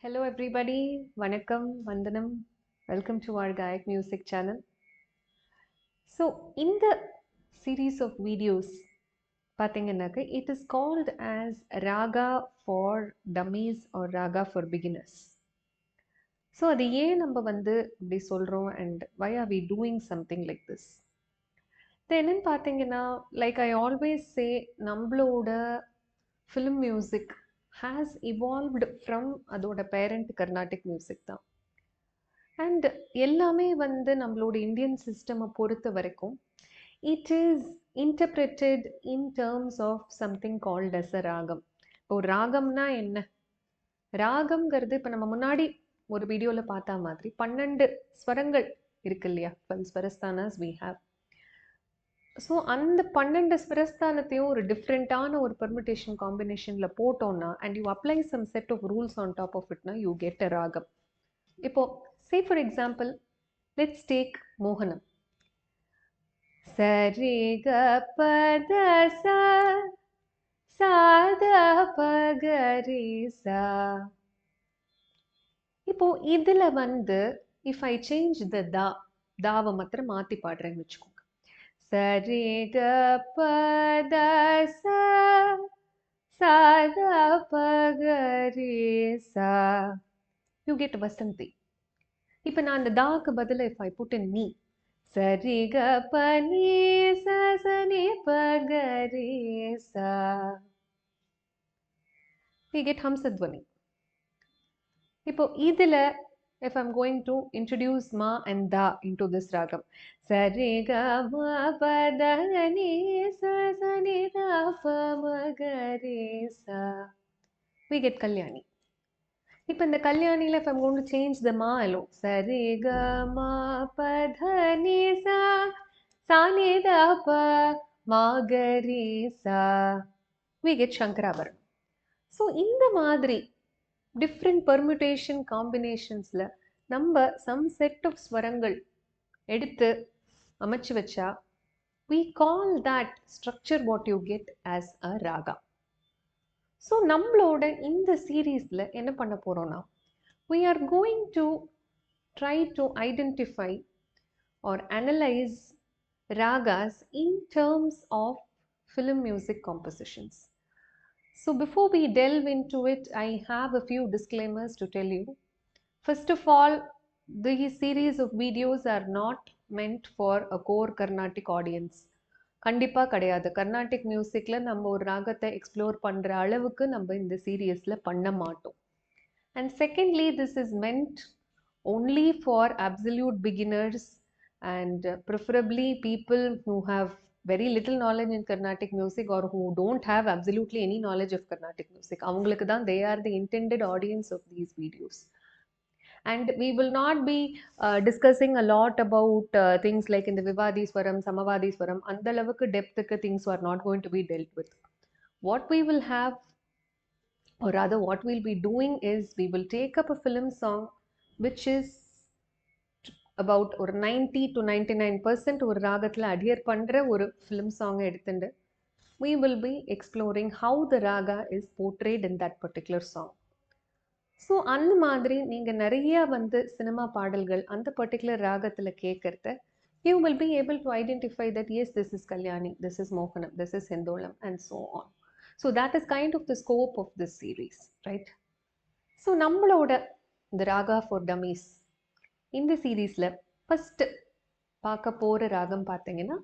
Hello everybody, Vanakkam, Vandanam. Welcome to our Gaayak music channel. So in the series of videos, it is called as Raga for Dummies or Raga for Beginners. So அது ஏன் நம்ம இப்படி சொல்றோம் and why are we doing something like this? என்னன்னு பார்த்தீங்கன்னா, like I always say, நம்மளோட film music has evolved from அதோட parent Carnatic music தான். And எல்லாமே நம்மளோட இந்தியன் சிஸ்டமை பொறுத்த வரைக்கும் it is interpreted in terms of something called as a ராகம். இப்போ ராகம்னா என்ன? ராகம்ங்கிறது இப்போ நம்ம முன்னாடி ஒரு வீடியோவில் பார்த்தா மாதிரி 12 ஸ்வரங்கள் இருக்கு இல்லையா? 12 ஸ்வரஸ்தானாஸ் we have. ஸோ அந்த 12 ஸ்வரஸ்தானத்தையும் ஒரு டிஃப்ரெண்ட்டான ஒரு பெர்மிட்டேஷன் காம்பினேஷனில் போட்டோம்னா and you apply some set of rules on top of இட்னா யூ கெட் அ ராகம். இப்போ say for example, let's take Mohanam. Sari ga pa da sa sa da pa ga re sa. இப்போ இதுல if I change the தாவை மாத்திரம் மாத்தி பாடுறேன்னு வச்சுக்கோங்க. Sari ga pa da sa sa da pa ga re sa. You get Vasanthi. இப்போ நான் அந்த தாக்கு பதில் if I put in நீ சரி க ப நீ ச ச நீ ப க ரீ சா we get ஹம்சத்வனி. இப்போ இதில் if I'm going to introduce ma and da into this ragam சரி க ம ப த நீ ச ச நீ த ப ம க ரீ சா we get கல்யாணி. இப்போ இந்த கல்யாணியில் if I'm going to change the ma alone சரி க ம ப த நீ சா சா நீ த ப ம க ரீ சா we get சங்கராபரணம். ஸோ இந்த மாதிரி டிஃப்ரெண்ட் பெர்முட்டேஷன் காம்பினேஷன்ஸில் நம்ம சம் செட் ஆஃப் ஸ்வரங்கள் எடுத்து அமைச்சு வச்சா we call that structure what you get as a raga. So நம்மளோட இந்த சீரீஸில் என்ன பண்ண போகிறோன்னா we are going to try to identify or analyze ragas in terms of film music compositions. So before we delve into it, I have a few disclaimers to tell you. First of all, these series of videos are not meant for a core Carnatic audience. கண்டிப்பாக கிடையாது. கர்நாடிக் மியூசிக்கில் நம்ம ஒரு ராகத்தை explore பண்ணுற அளவுக்கு நம்ம இந்த சீரியஸில் பண்ண மாட்டோம். And secondly this is மென்ட் only for absolute beginners and preferably people who have very little knowledge in Carnatic music or who don't have absolutely any knowledge of Carnatic music. அவங்களுக்கு தான் they are the intended audience of these videos. And we will not be discussing a lot about things like in the Vivadi Swaram, Samavadi Swaram. அந்த அளவுக்கு டெப்த்துக்கு things are not going to be dealt with. What we will have, or rather what we'll be doing is we will take up a film song which is about ஒரு 90 to 99% ஒரு ராகத்தில் adhere பண்ணுற ஒரு film song எடுத்துட்டு we will be exploring how the raga is portrayed in that particular song. So அந்த மாதிரி நீங்கள் நிறைய சினிமா பாடல்கள் அந்த பர்டிகுலர் ராகத்தில் கேட்குறத you will be able to identify that as this is Kalyani, this is மோகனம், this is Sentholam and so on. So that is kind of the scope of this series, right? So நம்மளோட இந்த Raaga for டமீஸ் இந்த சீரீஸில் first பார்க்க போகிற ராகம் பார்த்தீங்கன்னா